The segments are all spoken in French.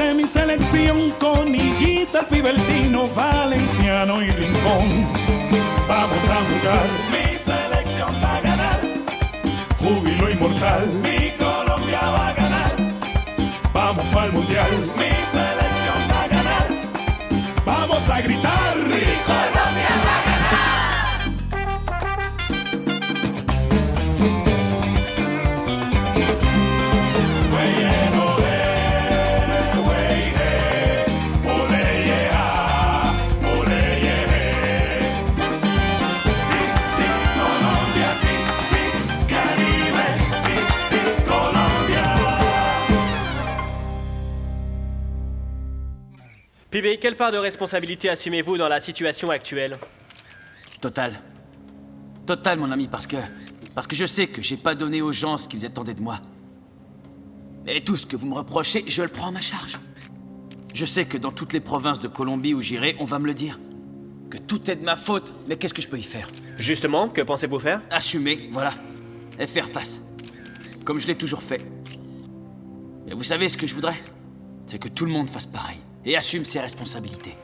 Dice mi selección con Higuita, Pibertino, Valenciano y Rincón. Vamos a jugar. Mi selección va a ganar. Júbilo inmortal. Mi Colombia va a ganar. Vamos para el mundial. Mi selección va a ganar. Vamos a gritar. Mi Colombia va a ganar. Pibé, quelle part de responsabilité assumez-vous dans la situation actuelle? Total. Total, mon ami, parce que je sais que j'ai pas donné aux gens ce qu'ils attendaient de moi. Et tout ce que vous me reprochez, je le prends à ma charge. Je sais que dans toutes les provinces de Colombie où j'irai, on va me le dire. Que tout est de ma faute, mais qu'est-ce que je peux y faire? Justement, que pensez-vous faire? Assumer, voilà. Et faire face. Comme je l'ai toujours fait. Mais vous savez ce que je voudrais? C'est que tout le monde fasse pareil. Et assume ses responsabilités.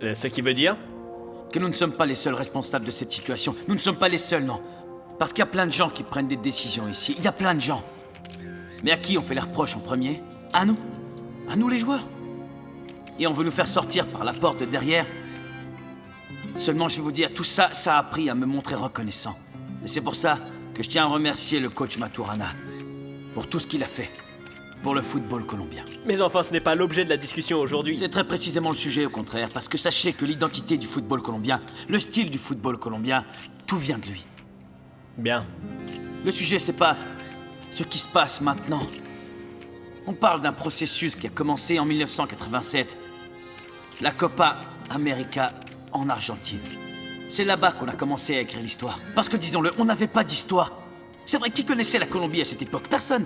Ce qui veut dire? Que nous ne sommes pas les seuls responsables de cette situation. Nous ne sommes pas les seuls, non. Parce qu'il y a plein de gens qui prennent des décisions ici. Il y a plein de gens. Mais à qui on fait les reproches en premier? À nous. À nous les joueurs. Et on veut nous faire sortir par la porte de derrière. Seulement, je vais vous dire, tout ça, ça a appris à me montrer reconnaissant. Et c'est pour ça que je tiens à remercier le coach Maturana. Pour tout ce qu'il a fait. Pour le football colombien. Mais enfin, ce n'est pas l'objet de la discussion aujourd'hui. C'est très précisément le sujet, au contraire, parce que sachez que l'identité du football colombien, le style du football colombien, tout vient de lui. Bien. Le sujet, c'est pas ce qui se passe maintenant. On parle d'un processus qui a commencé en 1987. La Copa América en Argentine. C'est là-bas qu'on a commencé à écrire l'histoire. Parce que, disons-le, on n'avait pas d'histoire. C'est vrai, qui connaissait la Colombie à cette époque? Personne.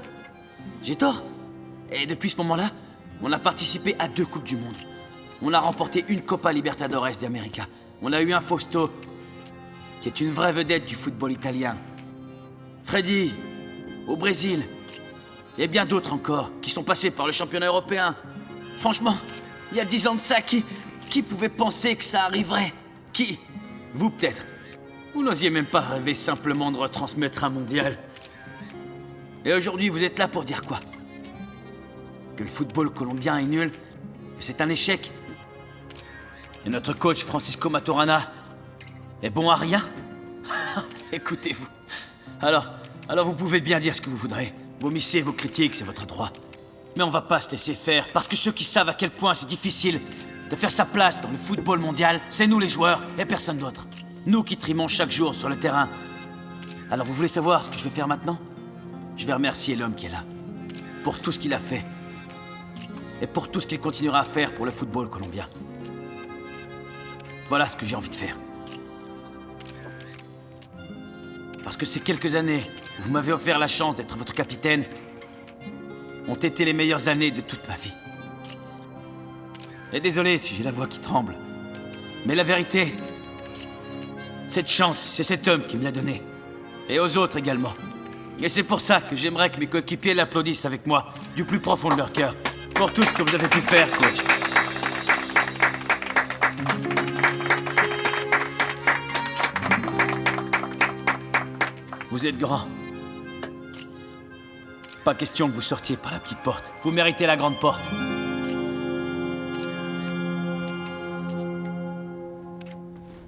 J'ai tort. Et depuis ce moment-là, on a participé à 2 Coupes du Monde. On a remporté une Copa Libertadores d'América. On a eu un Fausto, qui est une vraie vedette du football italien. Freddy, au Brésil. Et bien d'autres encore, qui sont passés par le championnat européen. Franchement, il y a 10 ans de ça, qui pouvait penser que ça arriverait? Qui? Vous peut-être. Vous n'osiez même pas rêver simplement de retransmettre un mondial. Et aujourd'hui, vous êtes là pour dire quoi? Que le football colombien est nul? Que c'est un échec? Et notre coach Francisco Maturana est bon à rien? Écoutez-vous. Alors vous pouvez bien dire ce que vous voudrez. Vomissez vos critiques, c'est votre droit. Mais on va pas se laisser faire, parce que ceux qui savent à quel point c'est difficile de faire sa place dans le football mondial, c'est nous les joueurs et personne d'autre. Nous qui trimons chaque jour sur le terrain. Alors vous voulez savoir ce que je vais faire maintenant? Je vais remercier l'homme qui est là. Pour tout ce qu'il a fait. Et pour tout ce qu'il continuera à faire pour le football colombien. Voilà ce que j'ai envie de faire. Parce que ces quelques années où vous m'avez offert la chance d'être votre capitaine ont été les meilleures années de toute ma vie. Et désolé si j'ai la voix qui tremble. Mais la vérité, cette chance, c'est cet homme qui me l'a donnée. Et aux autres également. Et c'est pour ça que j'aimerais que mes coéquipiers l'applaudissent avec moi, du plus profond de leur cœur. Pour tout ce que vous avez pu faire, coach. Vous êtes grand. Pas question que vous sortiez par la petite porte. Vous méritez la grande porte.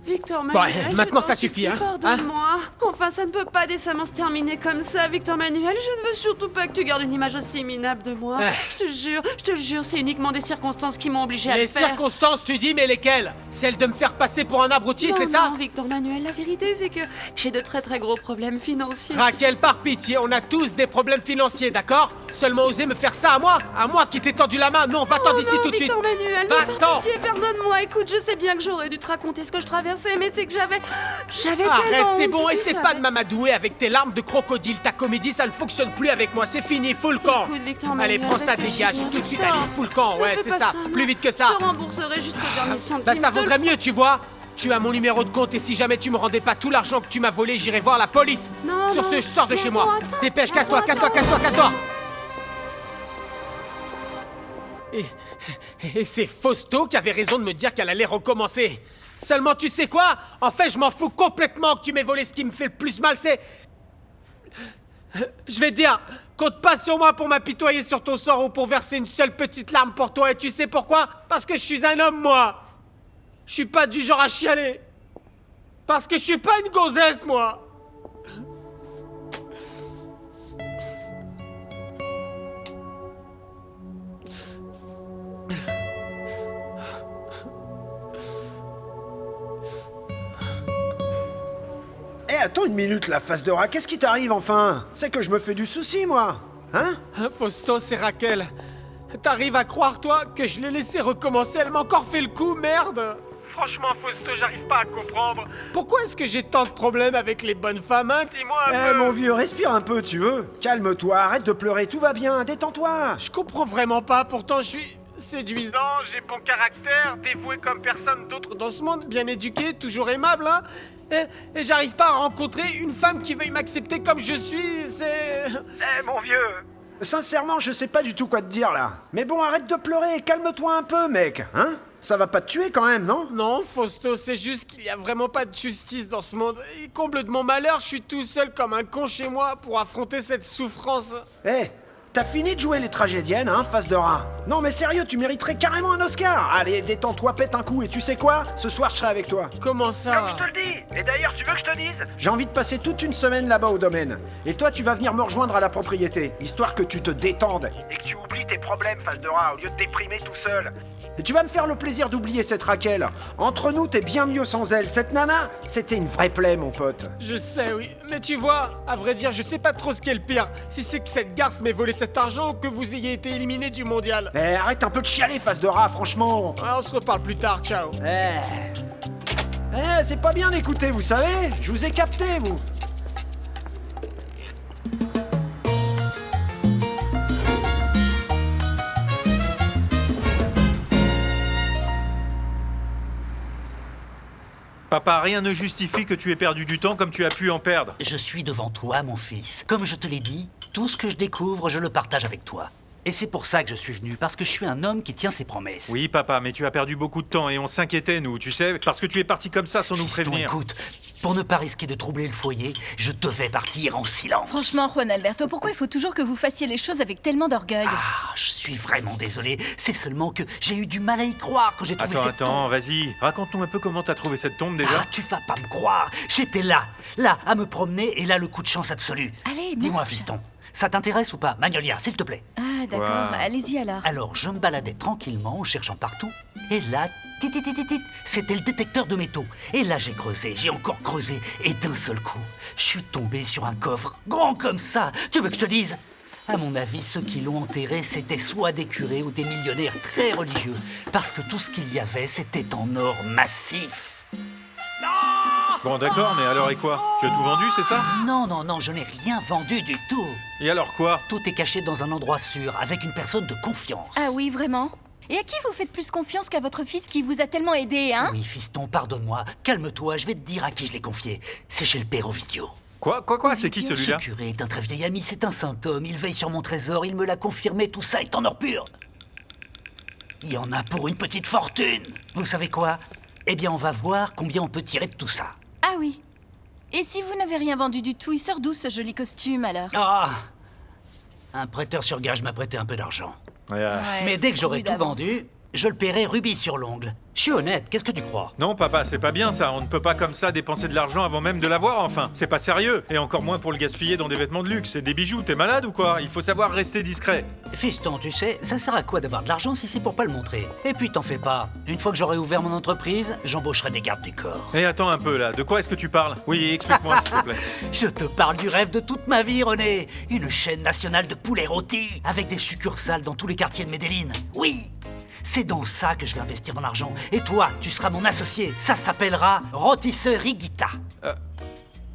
Victor Manuel, Bon, maintenant ça suffit, hein. Pardonne-moi. Enfin, ça ne peut pas décemment se terminer comme ça, Victor Manuel. Je ne veux surtout pas que tu gardes une image aussi minable de moi. Je te le jure, c'est uniquement des circonstances qui m'ont obligé à le Les faire. circonstances, tu dis, mais lesquelles? Celle de me faire passer pour un abruti, c'est ça? Non, Victor Manuel, la vérité, c'est que j'ai de très très gros problèmes financiers. Raquel, par pitié, on a tous des problèmes financiers, d'accord? Seulement oser me faire ça à moi qui t'ai tendu la main. Non, va-t'en d'ici tout de suite. Victor Manuel, Va-t'en. pitié, pardonne-moi. Écoute, je sais bien que j'aurais dû te raconter ce que je traversais, mais c'est que j'avais Arrête, tellement c'est honte, bon, si tu essaie savais. pas de m'amadouer avec tes larmes de crocodile. Ta comédie, ça ne fonctionne plus avec moi, c'est fini, full le camp. Écoute, Victor Allez, Manuel, prends ça, réfléchis dégage, bien, tout de suite, Victor. allez, full le camp, Ne ouais, fais c'est pas ça, non. plus vite que ça. Je te rembourserai jusqu'au dernier centime. Bah ça de- vaudrait mieux, tu vois. Tu as mon numéro de compte et si jamais tu me rendais pas tout l'argent que tu m'as volé, j'irai voir la police. Non, Sur non. ce, je sors de Mais chez moi. attends, Dépêche, attends, casse-toi, casse-toi, attends. casse-toi, casse-toi. Et c'est Fausto qui avait raison de me dire qu'elle allait recommencer. Seulement, tu sais quoi? En fait, je m'en fous complètement que tu m'aies volé. Ce qui me fait le plus mal, c'est... Je vais te dire, compte pas sur moi pour m'apitoyer sur ton sort ou pour verser une seule petite larme pour toi. Et tu sais pourquoi? Parce que je suis un homme, moi. Je suis pas du genre à chialer. Parce que je suis pas une gonzesse, moi. Eh, attends une minute, la face de rat, qu'est-ce qui t'arrive enfin? C'est que je me fais du souci, moi. Hein? Fausto, c'est Raquel. T'arrives à croire, toi, que je l'ai laissé recommencer? Elle m'a encore fait le coup, merde. Franchement, Fausto, j'arrive pas à comprendre. Pourquoi est-ce que j'ai tant de problèmes avec les bonnes femmes, hein? Dis-moi un Eh, peu. mon vieux, respire un peu, tu veux? Calme-toi, arrête de pleurer, tout va bien, détends-toi. Je comprends vraiment pas, pourtant je suis séduisant, j'ai bon caractère, dévoué comme personne d'autre dans ce monde, bien éduqué, toujours aimable, hein. Et j'arrive pas à rencontrer une femme qui veuille m'accepter comme je suis, c'est... Eh, mon vieux. Sincèrement, je sais pas du tout quoi te dire, là. Mais bon, arrête de pleurer, calme-toi un peu, mec, hein? Ça va pas te tuer quand même, non? Non, Fausto, c'est juste qu'il y a vraiment pas de justice dans ce monde. Et comble de mon malheur, je suis tout seul comme un con chez moi pour affronter cette souffrance. Eh, t'as fini de jouer les tragédiennes, hein, face de rat? Non mais sérieux, tu mériterais carrément un Oscar. Allez, détends-toi, pète un coup, et tu sais quoi? Ce soir, je serai avec toi. Comment ça? le dis. Et d'ailleurs, tu veux que je te dise? J'ai envie de passer toute une semaine là-bas au domaine. Et toi, tu vas venir me rejoindre à la propriété, histoire que tu te détendes. Et que tu oublies tes problèmes, face de rat, au lieu de déprimer tout seul. Et tu vas me faire le plaisir d'oublier cette Raquel. Entre nous, t'es bien mieux sans elle. Cette nana, c'était une vraie plaie, mon pote. Je sais, oui. Mais tu vois, à vrai dire, je sais pas trop ce qui est le pire. Si c'est que cette garce m'ait volé cet argent ou que vous ayez été éliminé du mondial. Eh, arrête un peu de chialer, face de rat, franchement. Ah, on se reparle plus tard, ciao. C'est pas bien d'écouter, vous savez? Je vous ai capté, vous. Papa, rien ne justifie que tu aies perdu du temps comme tu as pu en perdre. Je suis devant toi, mon fils. Comme je te l'ai dit, tout ce que je découvre, je le partage avec toi. Et c'est pour ça que je suis venu, parce que je suis un homme qui tient ses promesses. Oui, papa, mais tu as perdu beaucoup de temps et on s'inquiétait, nous, tu sais, parce que tu es parti comme ça sans nous Fiston, prévenir. écoute, pour ne pas risquer de troubler le foyer, je devais partir en silence. Franchement, Juan Alberto, pourquoi il faut toujours que vous fassiez les choses avec tellement d'orgueil? Ah, je suis vraiment désolé. C'est seulement que j'ai eu du mal à y croire quand j'ai trouvé cette tombe. Attends, vas-y, raconte-nous un peu comment t'as trouvé cette tombe déjà. Ah, tu vas pas me croire. J'étais là, à me promener, et là, le coup de chance absolu. Allez, Dis-moi, mange. fiston, ça t'intéresse ou pas? Magnolia, s'il te plaît. Ah, d'accord, Wow. allez-y alors. Alors, je me baladais tranquillement en cherchant partout. Et là, c'était le détecteur de métaux. Et là, j'ai creusé, j'ai encore creusé. Et d'un seul coup, je suis tombé sur un coffre grand comme ça. Tu veux que je te dise? À mon avis, ceux qui l'ont enterré, c'était soit des curés ou des millionnaires très religieux. Parce que tout ce qu'il y avait, c'était en or massif. Bon, d'accord, mais alors et quoi? Tu as tout vendu, c'est ça? Non, je n'ai rien vendu du tout. Et alors quoi? Tout est caché dans un endroit sûr, avec une personne de confiance. Ah oui, vraiment? Et à qui vous faites plus confiance qu'à votre fils qui vous a tellement aidé, hein? Oui, fiston, pardonne-moi. Calme-toi, je vais te dire à qui je l'ai confié. C'est chez le père Ovidio. Quoi? C'est qui celui-là? Ce curé est un très vieil ami, c'est un saint homme. Il veille sur mon trésor, il me l'a confirmé, tout ça est en or pur. Il y en a pour une petite fortune. Vous savez quoi? Eh bien, on va voir combien on peut tirer de tout ça. Ah oui. Et si vous n'avez rien vendu du tout, il sort d'où ce joli costume alors? Ah! Un prêteur sur gage m'a prêté un peu d'argent. Ouais, Ouais, Mais c'est dès que j'aurai cru tout d'avance. vendu, je le paierai rubis sur l'ongle. Je suis honnête, qu'est-ce que tu crois? Non, papa, c'est pas bien ça. On ne peut pas comme ça dépenser de l'argent avant même de l'avoir, enfin. C'est pas sérieux. Et encore moins pour le gaspiller dans des vêtements de luxe et des bijoux. T'es malade ou quoi? Il faut savoir rester discret. Fiston, tu sais, ça sert à quoi d'avoir de l'argent si c'est pour pas le montrer? Et puis t'en fais pas. Une fois que j'aurai ouvert mon entreprise, j'embaucherai des gardes du corps. Et attends un peu là, de quoi est-ce que tu parles? Oui, explique-moi s'il te plaît. Je te parle du rêve de toute ma vie, René. Une chaîne nationale de poulets rôtis, avec des succursales dans tous les quartiers de Medellin. Oui, c'est dans ça que je vais investir mon argent. Et toi, tu seras mon associé. Ça s'appellera Rôtisseur Rigita.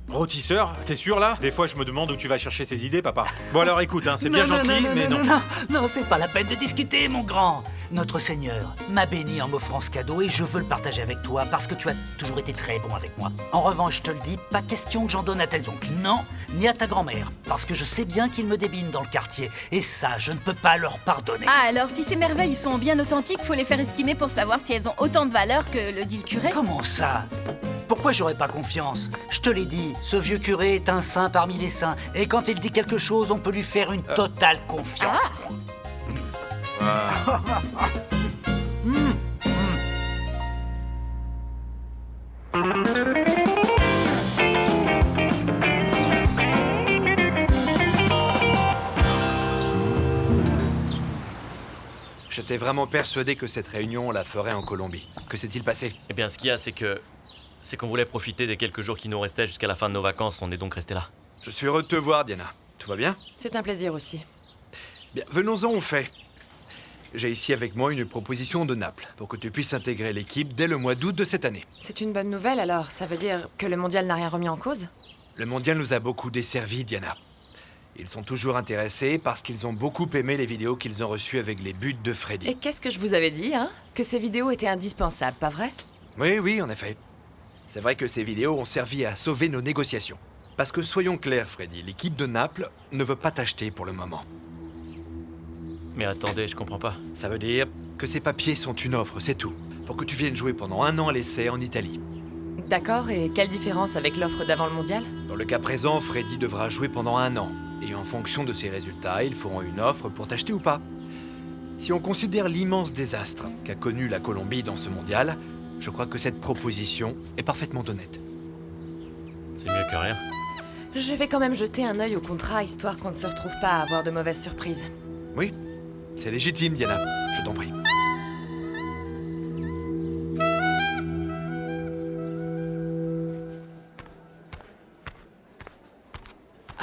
Rôtisseur, t'es sûr là? Des fois je me demande où tu vas chercher ces idées, papa. Bon alors écoute, hein, c'est bien gentil, mais non. Non, c'est pas la peine de discuter, mon grand. Notre Seigneur m'a béni en m'offrant ce cadeau et je veux le partager avec toi parce que tu as toujours été très bon avec moi. En revanche, je te le dis, pas question que j'en donne à tes oncles, non, ni à ta grand-mère, parce que je sais bien qu'ils me débinent dans le quartier et ça, je ne peux pas leur pardonner. Ah, alors si ces merveilles sont bien authentiques, faut les faire estimer pour savoir si elles ont autant de valeur que le dit le curé. Comment ça? Pourquoi j'aurais pas confiance? Je te l'ai dit, ce vieux curé est un saint parmi les saints et quand il dit quelque chose, on peut lui faire une totale confiance. J'étais vraiment persuadé que cette réunion, on la ferait en Colombie. Que s'est-il passé? Eh bien, ce qu'il y a, c'est qu'on voulait profiter des quelques jours qui nous restaient jusqu'à la fin de nos vacances. On est donc resté là. Je suis heureux de te voir, Diana. Tout va bien? C'est un plaisir aussi. Bien, venons-en au fait. J'ai ici avec moi une proposition de Naples pour que tu puisses intégrer l'équipe dès le mois d'août de cette année. C'est une bonne nouvelle alors, ça veut dire que le mondial n'a rien remis en cause? Le mondial nous a beaucoup desservi, Diana. Ils sont toujours intéressés parce qu'ils ont beaucoup aimé les vidéos qu'ils ont reçues avec les buts de Freddy. Et qu'est-ce que je vous avais dit, hein? Que ces vidéos étaient indispensables, pas vrai? Oui, en effet. C'est vrai que ces vidéos ont servi à sauver nos négociations. Parce que soyons clairs, Freddy, l'équipe de Naples ne veut pas t'acheter pour le moment. Mais attendez, je comprends pas. Ça veut dire que ces papiers sont une offre, c'est tout. Pour que tu viennes jouer pendant 1 an à l'essai en Italie. D'accord, et quelle différence avec l'offre d'avant le mondial? Dans le cas présent, Freddy devra jouer pendant 1 an. Et en fonction de ses résultats, ils feront une offre pour t'acheter ou pas. Si on considère l'immense désastre qu'a connu la Colombie dans ce mondial, je crois que cette proposition est parfaitement honnête. C'est mieux que rien. Je vais quand même jeter un œil au contrat, histoire qu'on ne se retrouve pas à avoir de mauvaises surprises. Oui, c'est légitime, Diana. Je t'en prie.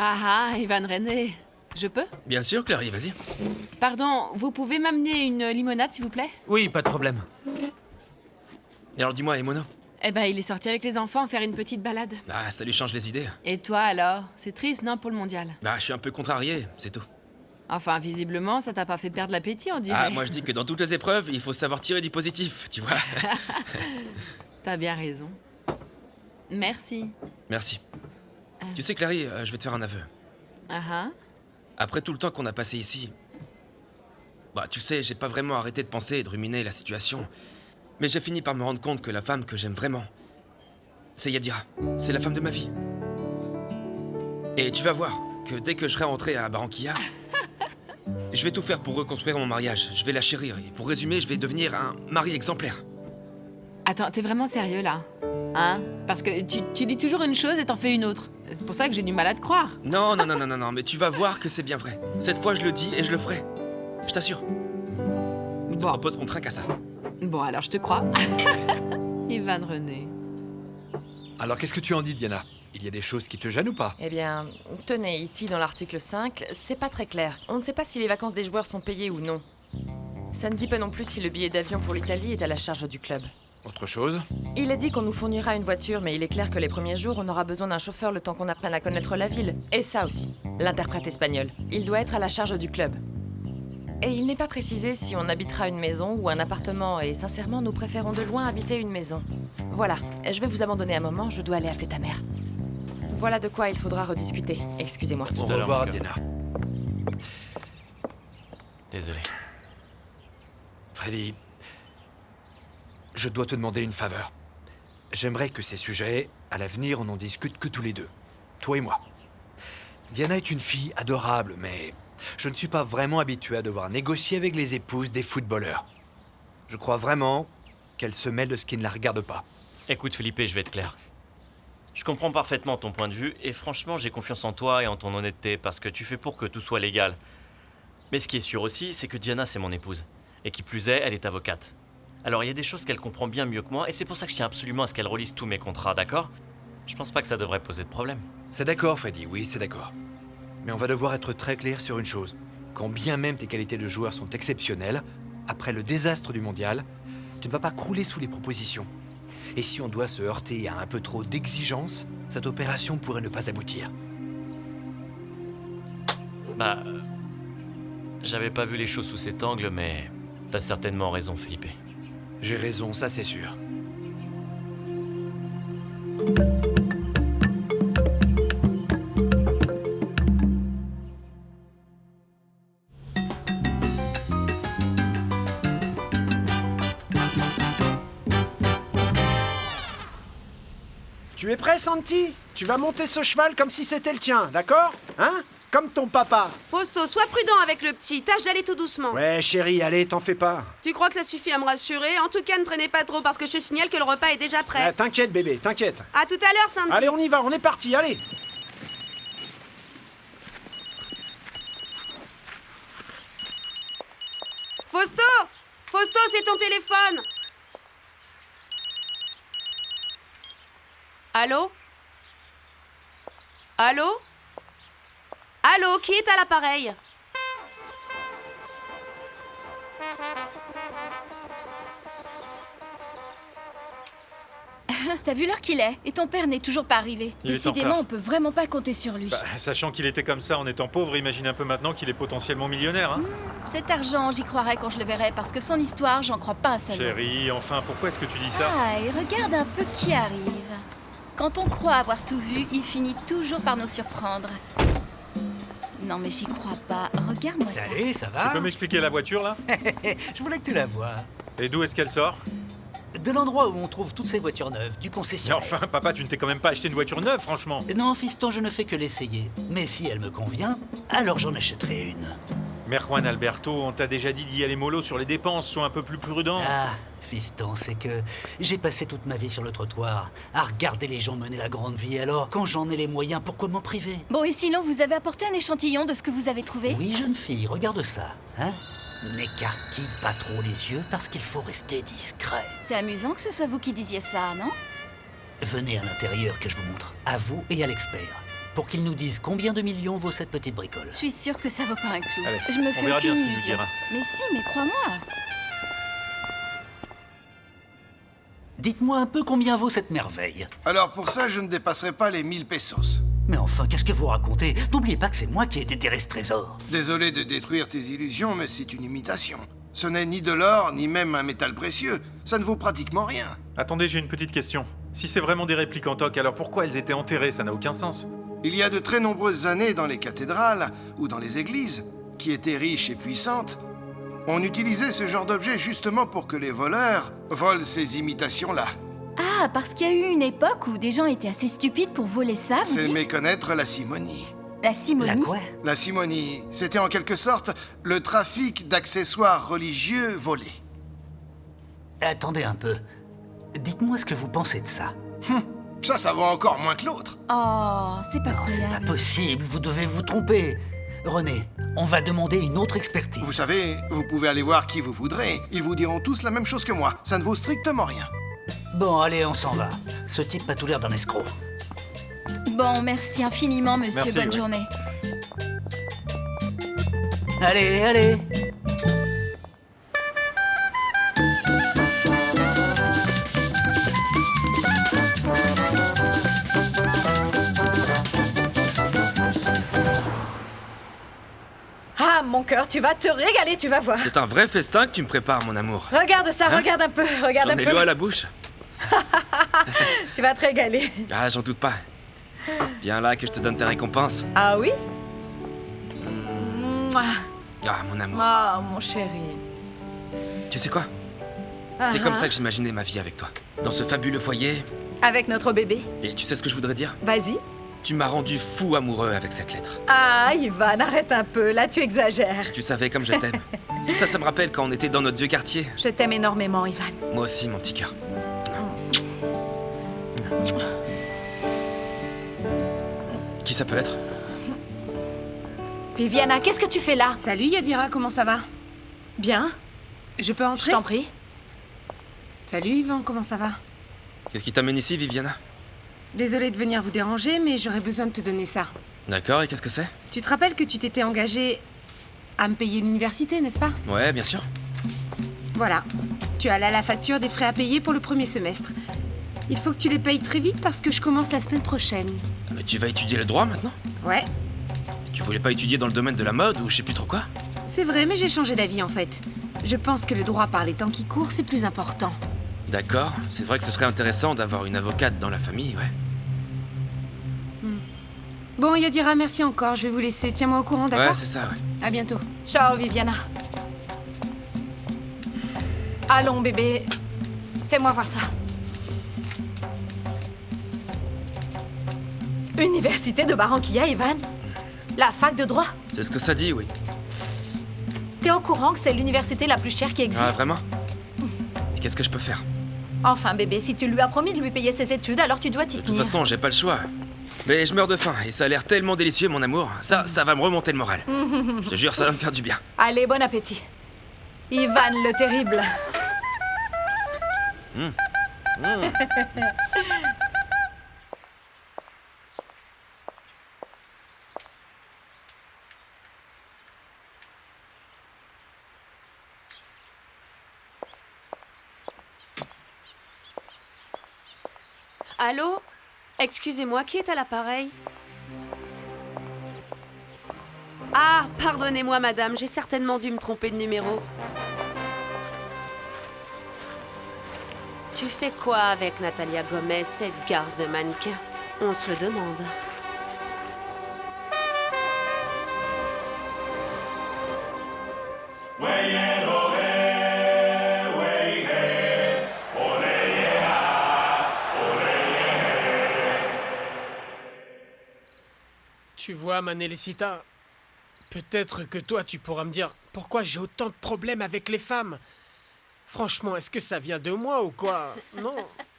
Ah, Ivan René. Je peux? Bien sûr, Clary, vas-y. Pardon, vous pouvez m'amener une limonade, s'il vous plaît? Oui, pas de problème. Et alors, dis-moi, Emono? Eh ben, il est sorti avec les enfants faire une petite balade. Ah, ça lui change les idées. Et toi, alors? C'est triste, non, pour le mondial? Bah, je suis un peu contrarié, c'est tout. Enfin, visiblement, ça t'a pas fait perdre l'appétit, on dirait. Ah, moi je dis que dans toutes les épreuves, il faut savoir tirer du positif, tu vois. T'as bien raison. Merci. Merci. Tu sais, Clary, je vais te faire un aveu. Ah. Après tout le temps qu'on a passé ici... Bah, tu sais, j'ai pas vraiment arrêté de penser et de ruminer la situation. Mais j'ai fini par me rendre compte que la femme que j'aime vraiment, c'est Yadira. C'est la femme de ma vie. Et tu vas voir que dès que je serai rentré à Barranquilla, je vais tout faire pour reconstruire mon mariage. Je vais la chérir. Et pour résumer, je vais devenir un mari exemplaire. Attends, t'es vraiment sérieux, là? Hein? Parce que tu dis toujours une chose et t'en fais une autre. C'est pour ça que j'ai du mal à te croire. Non, mais tu vas voir que c'est bien vrai. Cette fois, je le dis et je le ferai. Je t'assure. Je te propose qu'on trinque à ça. Bon, alors je te crois. Ivan René. Alors, qu'est-ce que tu en dis, Diana? Il y a des choses qui te gênent ou pas? Eh bien, tenez, ici dans l'article 5, c'est pas très clair. On ne sait pas si les vacances des joueurs sont payées ou non. Ça ne dit pas non plus si le billet d'avion pour l'Italie est à la charge du club. Autre chose? Il a dit qu'on nous fournira une voiture, mais il est clair que les premiers jours, on aura besoin d'un chauffeur le temps qu'on apprenne à connaître la ville. Et ça aussi, l'interprète espagnol. Il doit être à la charge du club. Et il n'est pas précisé si on habitera une maison ou un appartement, et sincèrement, nous préférons de loin habiter une maison. Voilà, je vais vous abandonner un moment, je dois aller appeler ta mère. Voilà de quoi il faudra rediscuter. Excusez-moi. Au revoir, Diana. Désolé. Freddy, je dois te demander une faveur. J'aimerais que ces sujets, à l'avenir, on n'en discute que tous les deux. Toi et moi. Diana est une fille adorable, mais je ne suis pas vraiment habitué à devoir négocier avec les épouses des footballeurs. Je crois vraiment qu'elle se mêle de ce qui ne la regarde pas. Écoute, Felipe, je vais être clair. Je comprends parfaitement ton point de vue, et franchement, j'ai confiance en toi et en ton honnêteté, parce que tu fais pour que tout soit légal. Mais ce qui est sûr aussi, c'est que Diana, c'est mon épouse. Et qui plus est, elle est avocate. Alors il y a des choses qu'elle comprend bien mieux que moi, et c'est pour ça que je tiens absolument à ce qu'elle relise tous mes contrats, d'accord? Je pense pas que ça devrait poser de problème. C'est d'accord, Freddy, oui, c'est d'accord. Mais on va devoir être très clair sur une chose. Quand bien même tes qualités de joueur sont exceptionnelles, après le désastre du mondial, tu ne vas pas crouler sous les propositions. Et si on doit se heurter à un peu trop d'exigence, cette opération pourrait ne pas aboutir. Bah... J'avais pas vu les choses sous cet angle, mais... T'as certainement raison, Felipe. J'ai raison, ça c'est sûr. Tu es prêt, Santi? Tu vas monter ce cheval comme si c'était le tien, d'accord? Hein? Comme ton papa. Fausto, sois prudent avec le petit. Tâche d'aller tout doucement. Ouais, chérie, allez, t'en fais pas. Tu crois que ça suffit à me rassurer? En tout cas, ne traînez pas trop parce que je te signale que le repas est déjà prêt. Ah, t'inquiète, bébé, t'inquiète. À tout à l'heure, Santi. Allez, on y va, on est parti, allez. Fausto! Fausto, c'est ton téléphone! Allô? Allô? Allô, qui est à l'appareil? T'as vu l'heure qu'il est? Et ton père n'est toujours pas arrivé. Il est en Décidément, retard. on peut vraiment pas compter sur lui. Sachant qu'il était comme ça en étant pauvre, imagine un peu maintenant qu'il est potentiellement millionnaire, hein. Cet argent, j'y croirais quand je le verrai, parce que son histoire, j'en crois pas un seul mot. Chérie, enfin, pourquoi est-ce que tu dis ça? Ah, et regarde un peu qui arrive. Quand on croit avoir tout vu, il finit toujours par nous surprendre. Non mais j'y crois pas. Regarde-moi ça. Salut, ça va? Tu peux m'expliquer la voiture, là? Je voulais que tu la vois. Et d'où est-ce qu'elle sort? De l'endroit où on trouve toutes ces voitures neuves, du Mais concessionnaire. enfin, papa, tu ne t'es quand même pas acheté une voiture neuve, franchement. Non, fiston, je ne fais que l'essayer. Mais si elle me convient, alors j'en achèterai une. Mère Juan Alberto, on t'a déjà dit d'y aller mollo sur les dépenses, sois un peu plus prudent. Ah, fiston, c'est que j'ai passé toute ma vie sur le trottoir, à regarder les gens mener la grande vie, alors quand j'en ai les moyens, pourquoi m'en priver? Bon, et sinon, vous avez apporté un échantillon de ce que vous avez trouvé? Oui, jeune fille, regarde ça, hein? N'écarquille pas trop les yeux parce qu'il faut rester discret. C'est amusant que ce soit vous qui disiez ça, non? Venez à l'intérieur que je vous montre, à vous et à l'expert, pour qu'il nous dise combien de millions vaut cette petite bricole. Je suis sûre que ça vaut pas un clou. Allez, Je me on fais verra bien aucune ce qu'il nous illusion. dira. Mais si, mais crois-moi. Dites-moi un peu combien vaut cette merveille. Alors pour ça, je ne dépasserai pas les 1000 pesos. Mais enfin, qu'est-ce que vous racontez? N'oubliez pas que c'est moi qui ai déterré ce trésor. Désolé de détruire tes illusions, mais c'est une imitation. Ce n'est ni de l'or, ni même un métal précieux. Ça ne vaut pratiquement rien. Attendez, j'ai une petite question. Si c'est vraiment des répliques en toc, alors pourquoi elles étaient enterrées? Ça n'a aucun sens. Il y a de très nombreuses années dans les cathédrales ou dans les églises, qui étaient riches et puissantes, on utilisait ce genre d'objet justement pour que les voleurs volent ces imitations-là. Ah, parce qu'il y a eu une époque où des gens étaient assez stupides pour voler ça, vous C'est dites? méconnaître la simonie. La simonie? La simonie, c'était en quelque sorte le trafic d'accessoires religieux volés. Attendez un peu. Dites-moi ce que vous pensez de ça. Ça vaut encore moins que l'autre. Oh, c'est pas croyable. Pas possible, vous devez vous tromper. René, on va demander une autre expertise. Vous savez, vous pouvez aller voir qui vous voudrez. Ils vous diront tous la même chose que moi. Ça ne vaut strictement rien. Bon, allez, on s'en va. Ce type a tout l'air d'un escroc. Bon, merci infiniment, monsieur. Merci, Bonne oui. journée. Allez, allez. Ah, mon cœur, tu vas te régaler, tu vas voir. C'est un vrai festin que tu me prépares, mon amour. Regarde ça, Hein? regarde un peu, regarde J'en un ai peu. l'eau à la bouche. Tu vas te régaler. Ah, j'en doute pas. Viens là que je te donne tes récompenses. Ah oui? Mouah. Ah, mon amour. Oh, mon chéri. Tu sais quoi? C'est comme ça que j'imaginais ma vie avec toi. Dans ce fabuleux foyer. Avec notre bébé. Et tu sais ce que je voudrais dire? Vas-y. Tu m'as rendu fou amoureux avec cette lettre. Ah, Ivan, arrête un peu, là tu exagères. Si tu savais comme je t'aime. Tout ça, ça me rappelle quand on était dans notre vieux quartier. Je t'aime énormément, Ivan. Moi aussi, mon petit cœur. Qui ça peut être? Viviana, qu'est-ce que tu fais là? Salut Yadira, comment ça va? Bien. Je peux entrer? Je t'en prie. Salut Yvan, comment ça va? Qu'est-ce qui t'amène ici, Viviana? Désolée de venir vous déranger, mais j'aurais besoin de te donner ça. D'accord, et qu'est-ce que c'est? Tu te rappelles que tu t'étais engagée à me payer l'université, n'est-ce pas? Ouais, bien sûr. Voilà. Tu as là la facture des frais à payer pour le premier semestre. Il faut que tu les payes très vite parce que je commence la semaine prochaine. Mais tu vas étudier le droit maintenant? Ouais, Tu voulais pas étudier dans le domaine de la mode ou je sais plus trop quoi? c'est vrai, mais j'ai changé d'avis en fait. Je pense que le droit par les temps qui courent, c'est plus important. D'accord, c'est vrai que ce serait intéressant d'avoir une avocate dans la famille, ouais. Bon, Yadira, merci encore. Je vais vous laisser. Tiens-moi au courant, d'accord? Ouais, c'est ça, ouais. À bientôt. Ciao, Viviana. Allons, bébé. Fais-moi voir ça. Université de Barranquilla, Ivan? La fac de droit? C'est ce que ça dit, oui. T'es au courant que c'est l'université la plus chère qui existe? Ah, vraiment? Et qu'est-ce que je peux faire? Enfin, bébé, si tu lui as promis de lui payer ses études, alors tu dois t'y De tenir. toute façon, j'ai pas le choix. Mais je meurs de faim, et ça a l'air tellement délicieux, mon amour. Ça va me remonter le moral. Je te jure, ça va me faire du bien. Allez, bon appétit. Ivan le terrible. Allô? Excusez-moi, qui est à l'appareil? Ah, pardonnez-moi, madame, j'ai certainement dû me tromper de numéro. Tu fais quoi avec Natalia Gomez, cette garce de mannequin? On se le demande. Tu vois, Manélicita, peut-être que toi, tu pourras me dire pourquoi j'ai autant de problèmes avec les femmes. Franchement, est-ce que ça vient de moi ou quoi? Non,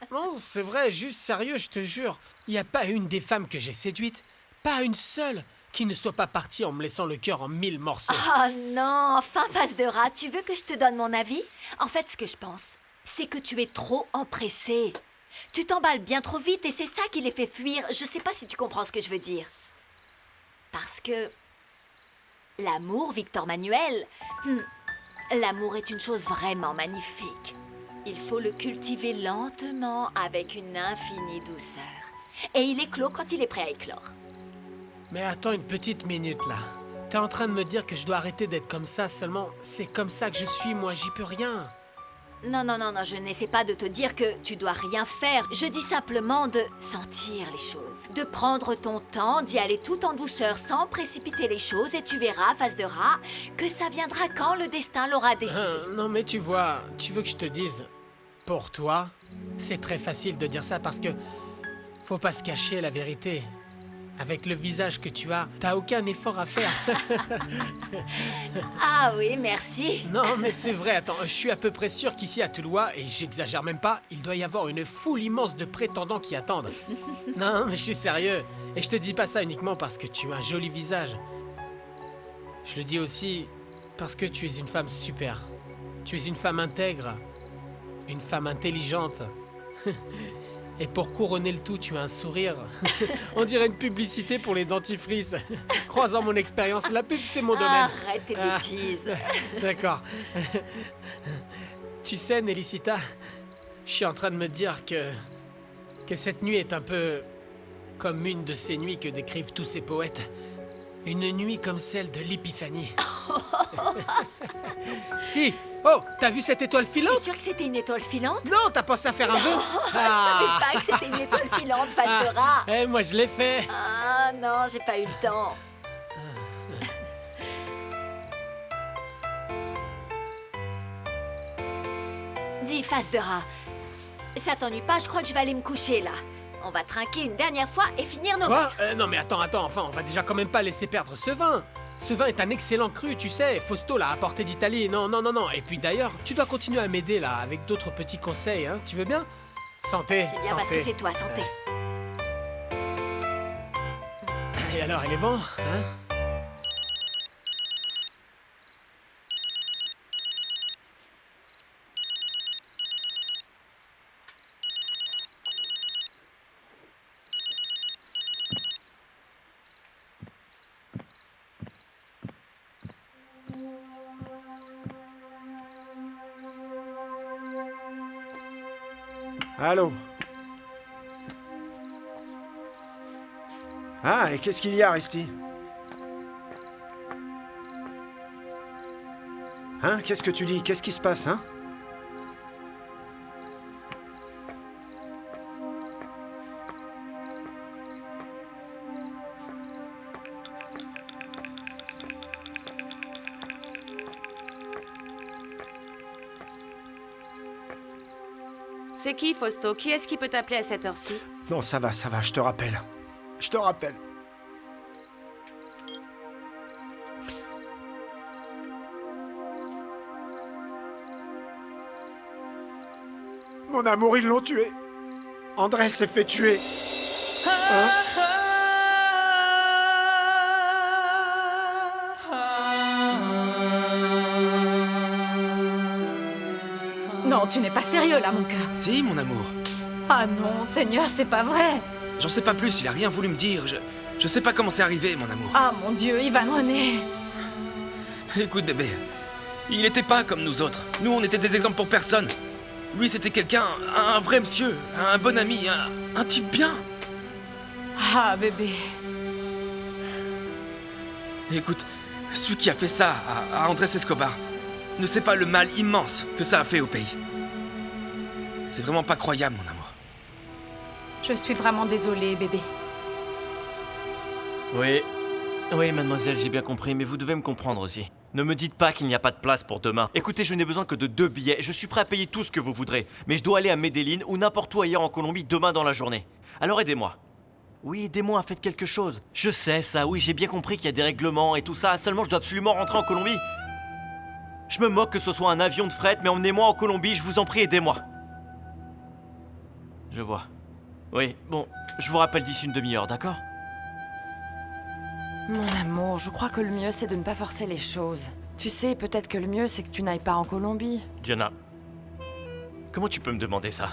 non, c'est vrai, juste sérieux, je te jure. Il n'y a pas une des femmes que j'ai séduites, pas une seule, qui ne soit pas partie en me laissant le cœur en 1000 morceaux. Oh non, enfin, face de rat, tu veux que je te donne mon avis? En fait, ce que je pense, c'est que tu es trop empressé. Tu t'emballes bien trop vite et c'est ça qui les fait fuir. Je sais pas si tu comprends ce que je veux dire. Parce que l'amour, Victor Manuel, l'amour est une chose vraiment magnifique. Il faut le cultiver lentement avec une infinie douceur. Et il éclot quand il est prêt à éclore. Mais attends une petite minute là. T'es en train de me dire que je dois arrêter d'être comme ça seulement? C'est comme ça que je suis, moi, j'y peux rien. Non, non, non, non, je n'essaie pas de te dire que tu dois rien faire. Je dis simplement de sentir les choses. De prendre ton temps, d'y aller tout en douceur sans précipiter les choses et tu verras, face de rat, que ça viendra quand le destin l'aura décidé. Non mais tu vois, tu veux que je te dise, pour toi, c'est très facile de dire ça parce que faut pas se cacher la vérité. Avec le visage que tu as, t'as aucun effort à faire. Ah oui, merci. Non, mais c'est vrai, attends, je suis à peu près sûr qu'ici à Toulouse, et j'exagère même pas, il doit y avoir une foule immense de prétendants qui attendent. Non, mais je suis sérieux. Et je te dis pas ça uniquement parce que tu as un joli visage. Je le dis aussi parce que tu es une femme super. Tu es une femme intègre. Une femme intelligente. Et pour couronner le tout, tu as un sourire. On dirait une publicité pour les dentifrices. Croisant mon expérience, la pub, c'est mon domaine. Arrête tes bêtises. D'accord. Tu sais, Nélicita, je suis en train de me dire que cette nuit est un peu comme une de ces nuits que décrivent tous ces poètes. Une nuit comme celle de l'épiphanie. Si. Oh, t'as vu cette étoile filante? T'es sûr que c'était une étoile filante? Non, t'as pensé à faire un vœu? Je savais pas que c'était une étoile filante, face de rat. Eh, moi je l'ai fait. Ah non, j'ai pas eu le temps. Dis, face de rat, ça t'ennuie pas? Je crois que je vais aller me coucher, là. On va trinquer une dernière fois et finir nos Quoi? verres. Non mais attends, enfin, on va déjà quand même pas laisser perdre ce vin. Ce vin est un excellent cru, tu sais. Fausto l'a apporté d'Italie. Non. Et puis d'ailleurs, tu dois continuer à m'aider là, avec d'autres petits conseils, hein. Tu veux bien? Santé, C'est bien santé. parce que c'est toi, santé. Et alors, il est bon, hein? Allô? Ah, et qu'est-ce qu'il y a, Risty? Hein? Qu'est-ce que tu dis? Qu'est-ce qui se passe, hein? C'est qui, Fausto? Qui est-ce qui peut t'appeler à cette heure-ci? Non, ça va, je te rappelle. Je te rappelle. Mon amour, ils l'ont tué. Andrés s'est fait tuer. Hein? Non, tu n'es pas sérieux là, mon cœur. Si, mon amour. Ah non, Seigneur, c'est pas vrai. J'en sais pas plus, il a rien voulu me dire. Je sais pas comment c'est arrivé, mon amour. Ah mon Dieu, Ivan René. Écoute, bébé, il était pas comme nous autres. Nous, on était des exemples pour personne. Lui, c'était quelqu'un, un vrai monsieur, un bon ami, un type bien. Ah, bébé. Écoute, celui qui a fait ça à Andrés Escobar ne sait pas le mal immense que ça a fait au pays. C'est vraiment pas croyable, mon amour. Je suis vraiment désolée, bébé. Oui, mademoiselle, j'ai bien compris, mais vous devez me comprendre aussi. Ne me dites pas qu'il n'y a pas de place pour demain. Écoutez, je n'ai besoin que de 2 billets. Je suis prêt à payer tout ce que vous voudrez. Mais je dois aller à Medellín ou n'importe où ailleurs en Colombie demain dans la journée. Alors aidez-moi. Oui, aidez-moi, faites quelque chose. Je sais ça, oui, j'ai bien compris qu'il y a des règlements et tout ça. Seulement, je dois absolument rentrer en Colombie. Je me moque que ce soit un avion de fret, mais emmenez-moi en Colombie, je vous en prie, aidez-moi. Je vois. Oui, bon, je vous rappelle d'ici une demi-heure, d'accord? Mon amour, je crois que le mieux c'est de ne pas forcer les choses. Tu sais, peut-être que le mieux c'est que tu n'ailles pas en Colombie. Diana, comment tu peux me demander ça?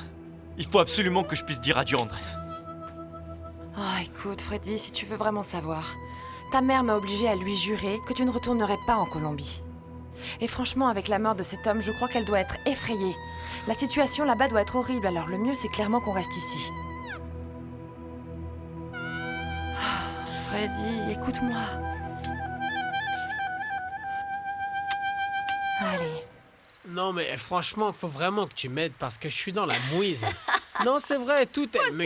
Il faut absolument que je puisse dire adieu, Andrés. Oh, écoute, Freddy, si tu veux vraiment savoir, ta mère m'a obligée à lui jurer que tu ne retournerais pas en Colombie. Et franchement, avec la mort de cet homme, je crois qu'elle doit être effrayée. La situation là-bas doit être horrible, alors le mieux c'est clairement qu'on reste ici. Freddy, écoute-moi. Allez. Non, mais franchement, faut vraiment que tu m'aides parce que je suis dans la mouise. Non, c'est vrai, tout est... Faustino,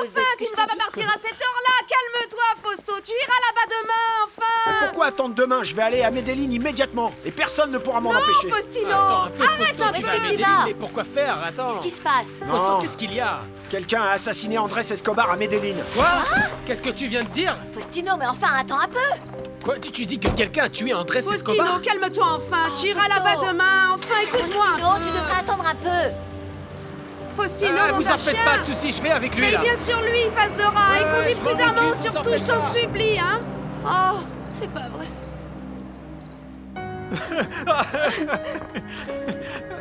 enfin, tu ne vas pas partir à cette heure-là. Calme-toi, Fausto. Tu iras là-bas demain, enfin. Mais pourquoi attendre demain? Je vais aller à Medellín immédiatement. Et personne ne pourra m'en empêcher. Non, Faustino. Attends un peu, Arrête Fausto, un tu peu. vas à Où est-ce que tu Medellín, vas? mais pourquoi faire? Attends. Qu'est-ce qui se passe? Fausto, qu'est-ce qu'il y a? Quelqu'un a assassiné Andrés Escobar à Medellín. Quoi? Qu'est-ce que tu viens de dire? Faustino, mais enfin, attends un peu. Quoi? Tu dis que quelqu'un a tué Andrés Faustino, Escobar? calme-toi enfin. Tu iras Fausto. là-bas demain. Enfin, écoute-moi. Faustino, tu devrais attendre un peu. Faustino, mon vous en faites chien. pas de soucis, je vais avec lui Mais là. bien sûr, lui, face de rat. Et conduis je m'en prudemment, occupe, vous en surtout, faites je t'en pas. supplie, hein. Oh, c'est pas vrai.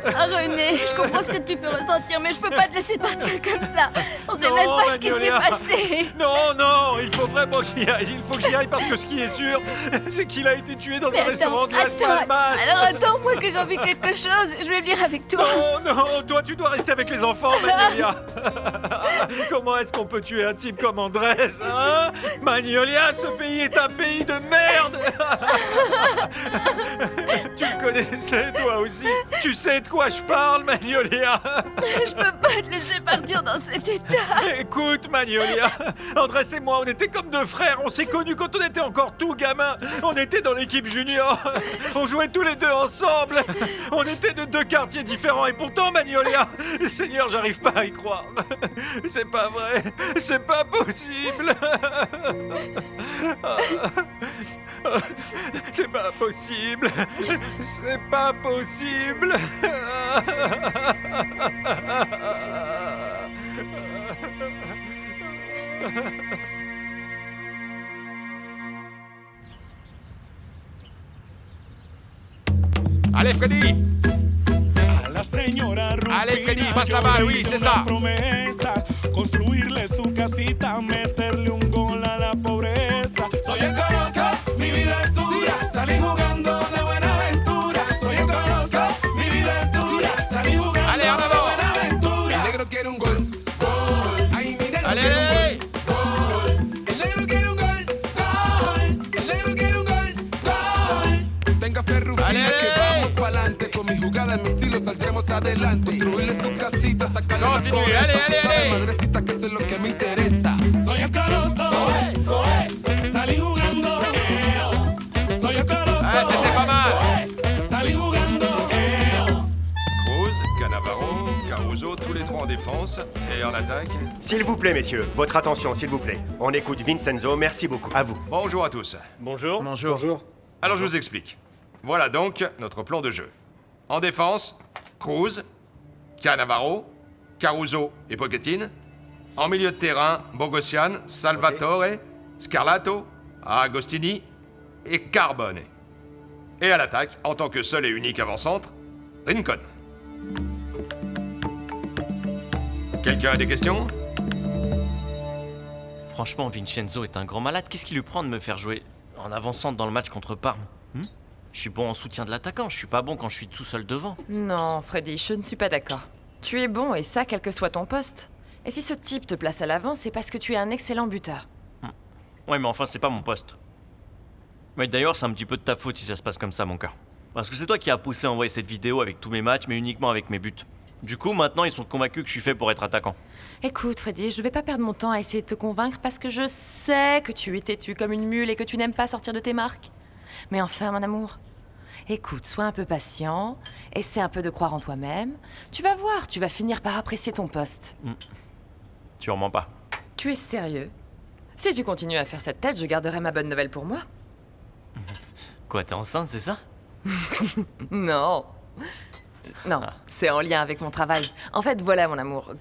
Ah, René, je comprends ce que tu peux ressentir, mais je peux pas te laisser partir comme ça. On sait Non, même pas ce qui s'est Magnolia. passé. Non, il faut vraiment que j'y aille. Il faut que j'y aille parce que ce qui est sûr, c'est qu'il a été tué dans Mais un restaurant de Las attends, Palmas. alors attends-moi que j'ai envie de quelque chose. Je vais venir avec toi. Non, toi tu dois rester avec les enfants, Magnolia. Comment est-ce qu'on peut tuer un type comme Andrés, hein? Magnolia, ce pays est un pays de merde. Tu le connaissais toi aussi. Tu sais de quoi je parle, Magnolia. Je peux pas te laisser partir dans cet état. Écoute, Magnolia, Andrés et moi, on était comme 2 frères. On s'est connus quand on était encore tout gamin. On était dans l'équipe junior. On jouait tous les 2 ensemble. On était de 2 quartiers différents. Et pourtant, Magnolia, Seigneur, j'arrive pas à y croire. C'est pas vrai. C'est pas possible. C'est pas possible. C'est pas possible. Allez, Freddy! Allez, Freddy, passe la balle, oui, c'est ça! Construirle su casita, meterle un gol a la pobreza. Soy el Coloso, mi vida es dura, salí jugando de buena aventura. Soy el Coloso, mi vida es dura, salí jugando Allez, en de avant! buena aventura. El negro quiere un gol. Ay, mi negro Allez, quiere un allez! gol. El negro quiere un gol, gol. El negro quiere un gol, gol. Tenga fe, Rufina, Allez, que allez. vamos pa'lante. es mi estilo, saldremos adelante. Construirle su casita, sacarle la Continue, cabeza. allez, Tú allez, sabes, allez. madrecita, que eso es lo que me interesa. Soy el coloso, salí jugando. Soy el coloso, Ah, c'était pas mal. salí jugando. Cruz, Cannavaro, Caruso, tous les trois en défense. Et en attaque. S'il vous plaît, messieurs, votre attention, s'il vous plaît. On écoute Vincenzo, merci beaucoup. À vous. Bonjour à tous. Bonjour. Bonjour. Alors je vous explique. Voilà donc notre plan de jeu. En défense, Cruz, Cannavaro, Caruso et Pochettino. En milieu de terrain, Bogosian, Salvatore, Scarlato, Agostini et Carbone. Et à l'attaque, en tant que seul et unique avant-centre, Rincon. Quelqu'un a des questions? Franchement, Vincenzo est un grand malade. Qu'est-ce qui lui prend de me faire jouer en avançant dans le match contre Parme? Je suis bon en soutien de l'attaquant, je suis pas bon quand je suis tout seul devant. Non, Freddy, je ne suis pas d'accord. Tu es bon, et ça, quel que soit ton poste. Et si ce type te place à l'avant, c'est parce que tu es un excellent buteur. Ouais, mais enfin, c'est pas mon poste. Mais d'ailleurs, c'est un petit peu de ta faute si ça se passe comme ça, mon cœur. Parce que c'est toi qui as poussé à envoyer cette vidéo avec tous mes matchs, mais uniquement avec mes buts. Du coup, maintenant, ils sont convaincus que je suis fait pour être attaquant. Écoute, Freddy, je vais pas perdre mon temps à essayer de te convaincre parce que je sais que tu es têtu comme une mule et que tu n'aimes pas sortir de tes marques. Mais enfin, mon amour, écoute, sois un peu patient, essaie un peu de croire en toi-même. Tu vas voir, tu vas finir par apprécier ton poste. Sûrement pas. Tu es sérieux? Si tu continues à faire cette tête, je garderai ma bonne nouvelle pour moi. Quoi, t'es enceinte, c'est ça? Non. Non, c'est en lien avec mon travail. En fait, voilà, mon amour.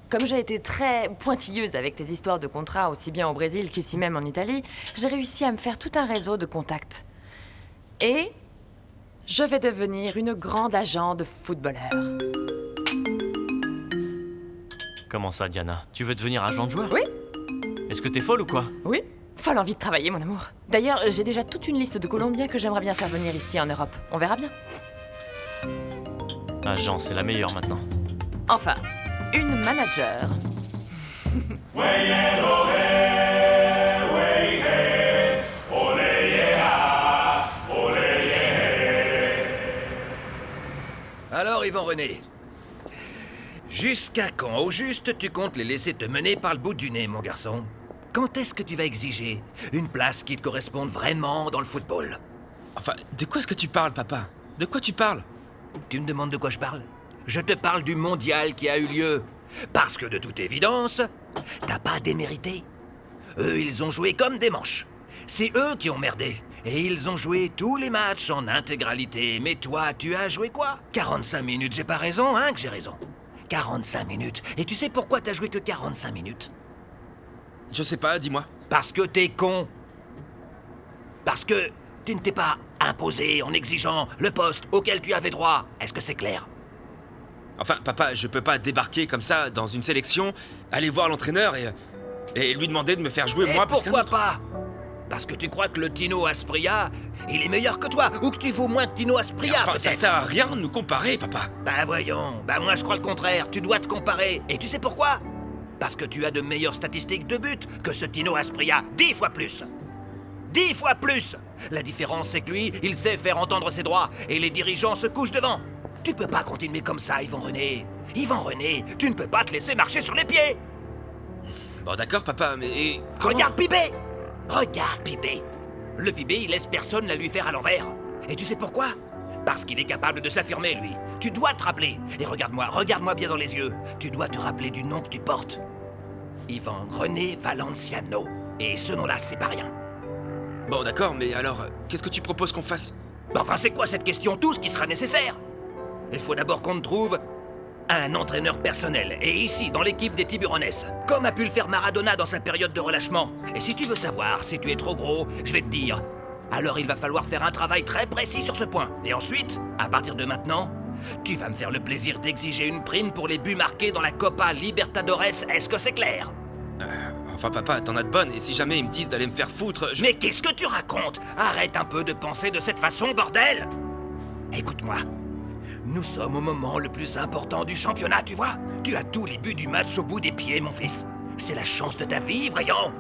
Comme j'ai été très pointilleuse avec tes histoires de contrats, aussi bien au Brésil qu'ici même en Italie, j'ai réussi à me faire tout un réseau de contacts. Et je vais devenir une grande agent de footballeur. Comment ça, Diana? Tu veux devenir agent de joueur? Oui. Est-ce que t'es folle ou quoi? Oui. Folle envie de travailler, mon amour. D'ailleurs, j'ai déjà toute une liste de Colombiens que j'aimerais bien faire venir ici en Europe. On verra bien. Agent, c'est la meilleure maintenant. Enfin, une manager. Alors, Yvan René, jusqu'à quand, au juste, tu comptes les laisser te mener par le bout du nez, mon garçon? Quand est-ce que tu vas exiger une place qui te corresponde vraiment dans le football? Enfin, de quoi est-ce que tu parles, papa? De quoi tu parles? Tu me demandes de quoi je parle? Je te parle du mondial qui a eu lieu. Parce que, de toute évidence, t'as pas démérité. Eux, ils ont joué comme des manches. C'est eux qui ont merdé. Et ils ont joué tous les matchs en intégralité. Mais toi, tu as joué quoi? 45 minutes, j'ai pas raison, hein, que j'ai raison. 45 minutes. Et tu sais pourquoi t'as joué que 45 minutes? Je sais pas, dis-moi. Parce que t'es con. Parce que tu ne t'es pas imposé en exigeant le poste auquel tu avais droit. Est-ce que c'est clair? Enfin, papa, je peux pas débarquer comme ça dans une sélection, aller voir l'entraîneur et lui demander de me faire jouer moi plus qu'un pourquoi autre. pas? Parce que tu crois que le Tino Asprilla, il est meilleur que toi, ou que tu vaux moins que Tino Asprilla, Enfin, ça peut-être. sert à rien de nous comparer, papa. Bah voyons, bah moi je crois le contraire, tu dois te comparer. Et tu sais pourquoi? Parce que tu as de meilleures statistiques de but que ce Tino Asprilla, 10 fois plus. 10 fois plus. La différence c'est que lui, il sait faire entendre ses droits, et les dirigeants se couchent devant. Tu peux pas continuer comme ça, Yvan René. Yvan René, tu ne peux pas te laisser marcher sur les pieds. Bon d'accord, papa, mais... Regarde Pibé. Regarde Pibé. Le Pibé, il laisse personne la lui faire à l'envers. Et tu sais pourquoi? Parce qu'il est capable de s'affirmer, lui. Tu dois te rappeler. Et regarde-moi bien dans les yeux. Tu dois te rappeler du nom que tu portes. Yvan René Valenciano. Et ce nom-là, c'est pas rien. Bon d'accord, mais alors, qu'est-ce que tu proposes qu'on fasse? Enfin, c'est quoi cette question? Tout ce qui sera nécessaire. Il faut d'abord qu'on te trouve un entraîneur personnel. Et ici, dans l'équipe des Tiburones. Comme a pu le faire Maradona dans sa période de relâchement. Et si tu veux savoir si tu es trop gros, je vais te dire. Alors il va falloir faire un travail très précis sur ce point. Et ensuite, à partir de maintenant, tu vas me faire le plaisir d'exiger une prime pour les buts marqués dans la Copa Libertadores. Est-ce que c'est clair? Enfin papa, t'en as de bonnes, et si jamais ils me disent d'aller me faire foutre, je... Mais qu'est-ce que tu racontes? Arrête un peu de penser de cette façon, bordel! Écoute-moi. Nous sommes au moment le plus important du championnat, tu vois? Tu as tous les buts du match au bout des pieds, mon fils. C'est la chance de ta vie, voyons.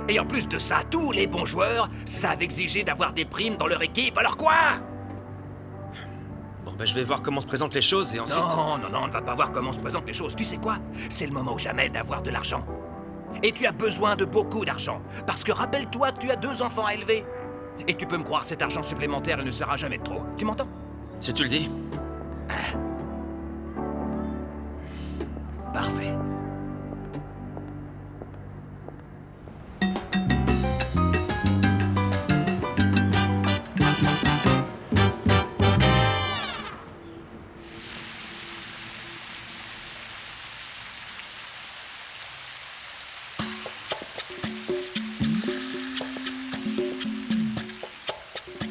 Et en plus de ça, tous les bons joueurs savent exiger d'avoir des primes dans leur équipe, alors quoi? Bon bah, je vais voir comment se présentent les choses et ensuite... Non, on ne va pas voir comment se présentent les choses. Tu sais quoi? C'est le moment ou jamais d'avoir de l'argent. Et tu as besoin de beaucoup d'argent. Parce que rappelle-toi que tu as 2 enfants à élever. Et tu peux me croire, cet argent supplémentaire, il ne sera jamais de trop. Tu m'entends? Si tu le dis. Parfait.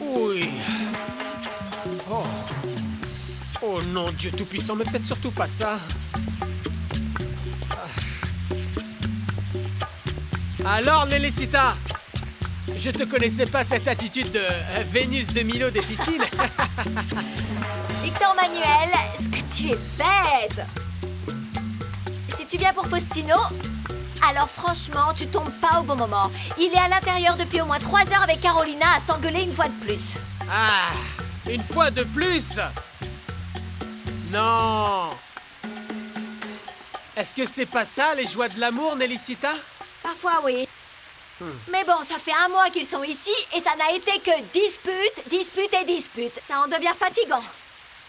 Oui. Oh. Oh non, Dieu Tout-Puissant, me faites surtout pas ça. Alors, Nélicita, je te connaissais pas cette attitude de Vénus de Milo des piscines. Victor Manuel, ce que tu es bête! Si tu viens pour Faustino, alors franchement, tu tombes pas au bon moment. Il est à l'intérieur depuis au moins 3 heures avec Carolina à s'engueuler une fois de plus. Ah, une fois de plus? Non. Est-ce que c'est pas ça, les joies de l'amour, Nélicita? Parfois, oui. Mais bon, ça fait 1 mois qu'ils sont ici et ça n'a été que dispute, dispute et dispute. Ça en devient fatigant.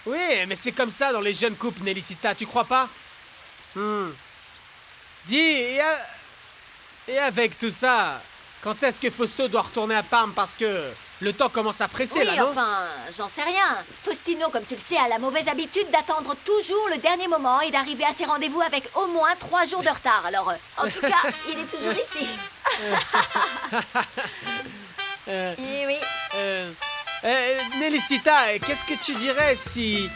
Oui, mais c'est comme ça dans les jeunes couples, Nélicita, tu crois pas? Dis, et avec tout ça, quand est-ce que Fausto doit retourner à Parme? Parce que le temps commence à presser, Oui, là, non? enfin, j'en sais rien. Faustino, comme tu le sais, a la mauvaise habitude d'attendre toujours le dernier moment et d'arriver à ses rendez-vous avec au moins 3 jours de retard. Alors, en tout cas, il est toujours ici. Eh oui. Nélicita, qu'est-ce que tu dirais si...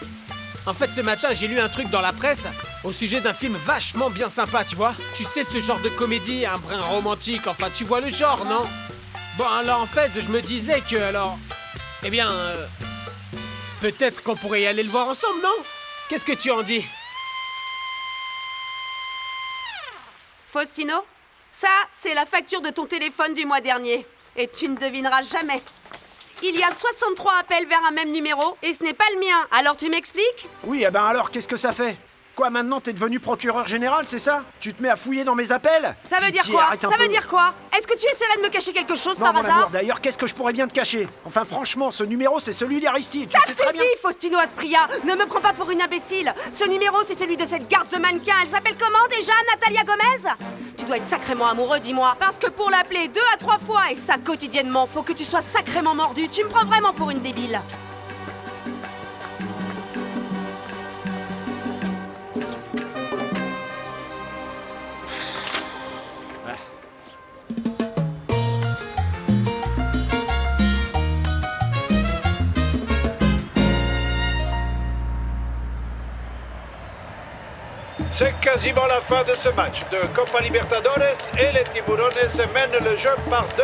En fait, ce matin, j'ai lu un truc dans la presse au sujet d'un film vachement bien sympa, tu vois? Tu sais, ce genre de comédie, un brin romantique, enfin, tu vois le genre, non? Bon, alors, en fait, je me disais que, alors... Eh bien, peut-être qu'on pourrait y aller le voir ensemble, non? Qu'est-ce que tu en dis? Faustino, ça, c'est la facture de ton téléphone du mois dernier. Et tu ne devineras jamais. Il y a 63 appels vers un même numéro et ce n'est pas le mien. Alors tu m'expliques? Oui, eh ben alors, qu'est-ce que ça fait? Quoi, maintenant t'es devenu procureur général, c'est ça? Tu te mets à fouiller dans mes appels? Ça veut dire Pitié, quoi? arrête un Ça peu. veut dire quoi? Est-ce que tu essaierais de me cacher quelque chose Non, par mon hasard? amour, d'ailleurs, qu'est-ce que je pourrais bien te cacher? Enfin, franchement, ce numéro, c'est celui d'Aristide. Ça tu sais très bien. suffit, Faustino Aspria! Ne me prends pas pour une imbécile! Ce numéro, c'est celui de cette garce de mannequin. Elle s'appelle comment déjà? Natalia Gomez? Tu dois être sacrément amoureux, dis-moi. Parce que pour l'appeler 2 à 3 fois, et ça quotidiennement, faut que tu sois sacrément mordu. Tu me prends vraiment pour une débile. C'est quasiment la fin de ce match de Copa Libertadores et les Tiburones mènent le jeu par 2-0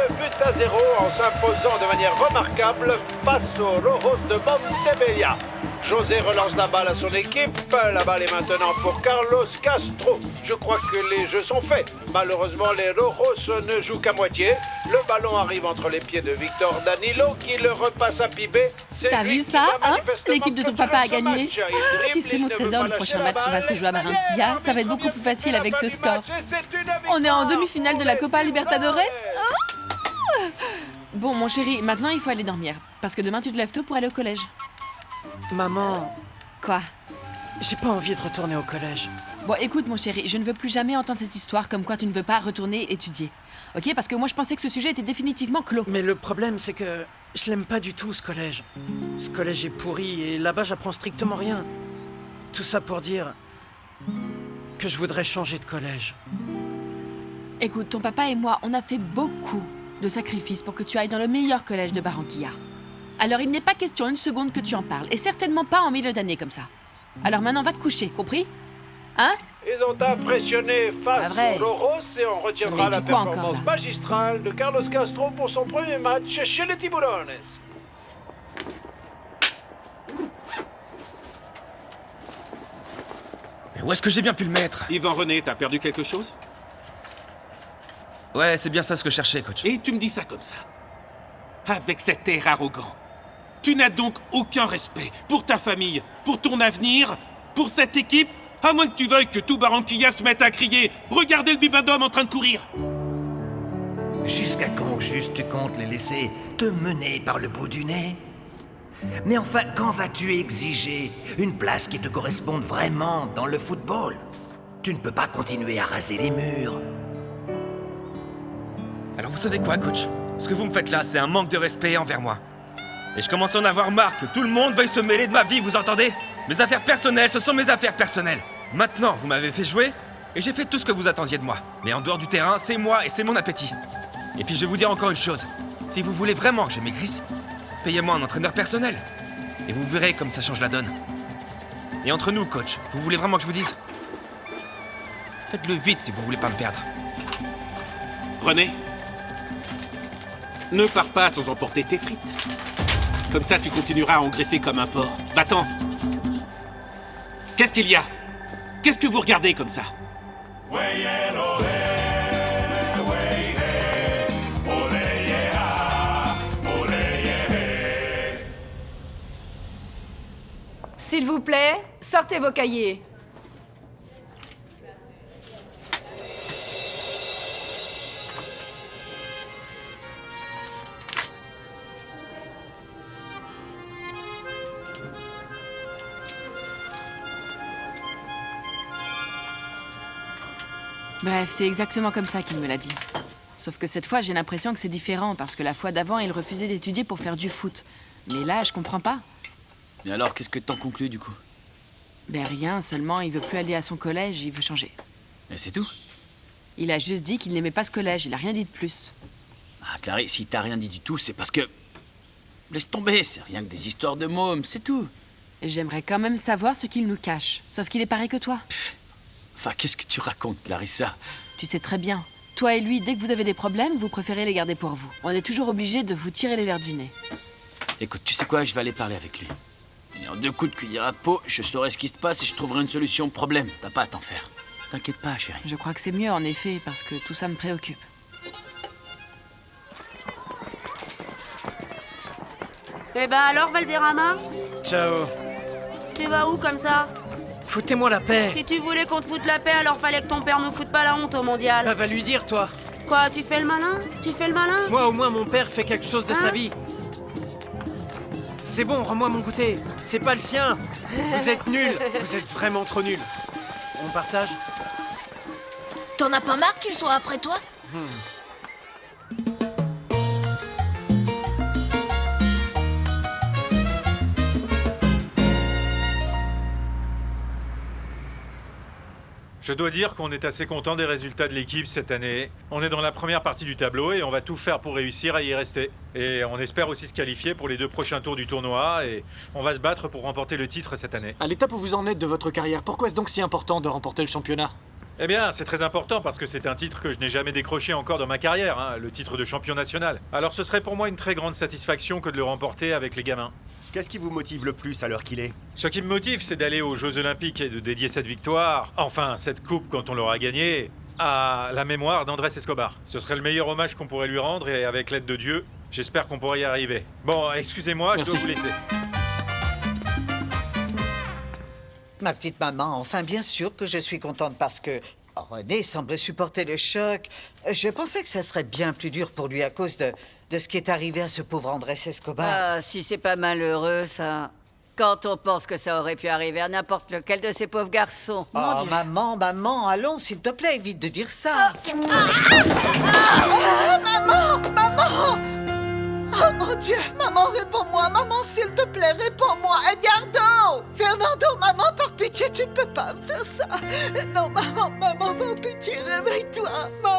en s'imposant de manière remarquable face aux Rojos de Montebella. José relance la balle à son équipe. La balle est maintenant pour Carlos Castro. Je crois que les jeux sont faits. Malheureusement, les Rojos ne jouent qu'à moitié. Le ballon arrive entre les pieds de Victor Danilo qui le repasse à Pibé. T'as vu ça, hein? L'équipe de ton papa a gagné. Tu sais, mon trésor, le prochain match va se jouer à Barranquilla. Ça va être beaucoup plus facile avec ce score. On est en demi-finale de la Copa Libertadores. Oh! Bon, mon chéri, maintenant il faut aller dormir. Parce que demain tu te lèves tôt pour aller au collège. Maman... Quoi? J'ai pas envie de retourner au collège. Bon, écoute, mon chéri, je ne veux plus jamais entendre cette histoire comme quoi tu ne veux pas retourner étudier. Ok? Parce que moi je pensais que ce sujet était définitivement clos. Mais le problème, c'est que je l'aime pas du tout, ce collège. Ce collège est pourri et là-bas, j'apprends strictement rien. Tout ça pour dire que je voudrais changer de collège. Écoute, ton papa et moi, on a fait beaucoup de sacrifices pour que tu ailles dans le meilleur collège de Barranquilla. Alors il n'est pas question une seconde que tu en parles, et certainement pas en milieu d'année comme ça. Alors maintenant, va te coucher, compris? Hein? Ils ont impressionné face aux Rojos et on retiendra la performance magistrale de Carlos Castro pour son premier match chez les Tiburones. Mais où est-ce que j'ai bien pu le mettre? Yvan René, t'as perdu quelque chose? Ouais, c'est bien ça ce que je cherchais, coach. Et tu me dis ça comme ça, avec cet air arrogant. Tu n'as donc aucun respect pour ta famille, pour ton avenir, pour cette équipe, à moins que tu veuilles que tout Barranquilla se mette à crier « Regardez le bibendum en train de courir !» Jusqu'à quand juste tu comptes les laisser te mener par le bout du nez? Mais enfin, quand vas-tu exiger une place qui te corresponde vraiment dans le football? Tu ne peux pas continuer à raser les murs. Alors vous savez quoi, coach? Ce que vous me faites là, c'est un manque de respect envers moi. Et je commence à en avoir marre que tout le monde veuille se mêler de ma vie, vous entendez? Mes affaires personnelles, ce sont mes affaires personnelles. Maintenant, vous m'avez fait jouer, et j'ai fait tout ce que vous attendiez de moi. Mais en dehors du terrain, c'est moi et c'est mon appétit. Et puis je vais vous dire encore une chose. Si vous voulez vraiment que je maigrisse, payez-moi un entraîneur personnel. Et vous verrez comme ça change la donne. Et entre nous, coach, vous voulez vraiment que je vous dise? Faites-le vite si vous voulez pas me perdre. René, ne pars pas sans emporter tes frites. Comme ça, tu continueras à engraisser comme un porc. Va-t'en. Qu'est-ce qu'il y a? Qu'est-ce que vous regardez comme ça? S'il vous plaît, sortez vos cahiers. Bref, c'est exactement comme ça qu'il me l'a dit. Sauf que cette fois, j'ai l'impression que c'est différent, parce que la fois d'avant, il refusait d'étudier pour faire du foot. Mais là, je comprends pas. Et alors, qu'est-ce que t'en conclus, du coup? Ben rien, seulement il veut plus aller à son collège, il veut changer. Et c'est tout? Il a juste dit qu'il n'aimait pas ce collège, il a rien dit de plus. Ah, Clarisse, si t'as rien dit du tout, c'est parce que... Laisse tomber, c'est rien que des histoires de mômes, c'est tout. Et j'aimerais quand même savoir ce qu'il nous cache, sauf qu'il est pareil que toi. Enfin, qu'est-ce que tu racontes, Clarissa? Tu sais très bien. Toi et lui, dès que vous avez des problèmes, vous préférez les garder pour vous. On est toujours obligé de vous tirer les verres du nez. Écoute, tu sais quoi, je vais aller parler avec lui. Et en 2 coups de cuillère à peau, je saurai ce qui se passe et je trouverai une solution au problème. T'as pas à t'en faire. T'inquiète pas, chérie. Je crois que c'est mieux, en effet, parce que tout ça me préoccupe. Eh ben alors, Valderrama? Ciao. Tu vas où comme ça? Foutez-moi la paix. Si tu voulais qu'on te foute la paix, alors fallait que ton père nous foute pas la honte au mondial. Bah, va lui dire, toi. Quoi, tu fais le malin? Tu fais le malin? Moi, au moins, mon père fait quelque chose de sa vie. C'est bon, rends-moi mon goûter. C'est pas le sien. Vous êtes nuls. Vous êtes vraiment trop nuls. On partage? T'en as pas marre qu'ils soient après toi? Je dois dire qu'on est assez content des résultats de l'équipe cette année. On est dans la première partie du tableau et on va tout faire pour réussir à y rester. Et on espère aussi se qualifier pour les 2 prochains tours du tournoi et on va se battre pour remporter le titre cette année. À l'étape où vous en êtes de votre carrière, pourquoi est-ce donc si important de remporter le championnat? Eh bien, c'est très important parce que c'est un titre que je n'ai jamais décroché encore dans ma carrière, hein, le titre de champion national. Alors ce serait pour moi une très grande satisfaction que de le remporter avec les gamins. Qu'est-ce qui vous motive le plus à l'heure qu'il est? Ce qui me motive, c'est d'aller aux Jeux Olympiques et de dédier cette victoire, enfin cette coupe quand on l'aura gagnée, à la mémoire d'Andrés Escobar. Ce serait le meilleur hommage qu'on pourrait lui rendre et avec l'aide de Dieu, j'espère qu'on pourra y arriver. Bon, excusez-moi, je dois vous laisser. Ma petite maman, enfin bien sûr que je suis contente parce que René semble supporter le choc. Je pensais que ça serait bien plus dur pour lui à cause de ce qui est arrivé à ce pauvre Andrés Escobar. Ah, si c'est pas malheureux, ça. Quand on pense que ça aurait pu arriver à n'importe lequel de ces pauvres garçons. Oh, maman, allons, s'il te plaît, évite de dire ça. Maman! Oh mon Dieu, maman, réponds-moi, maman, s'il te plaît, réponds-moi. Edgardo! Fernando, maman, par pitié, tu ne peux pas me faire ça. Non, maman, par pitié, réveille-toi. Maman!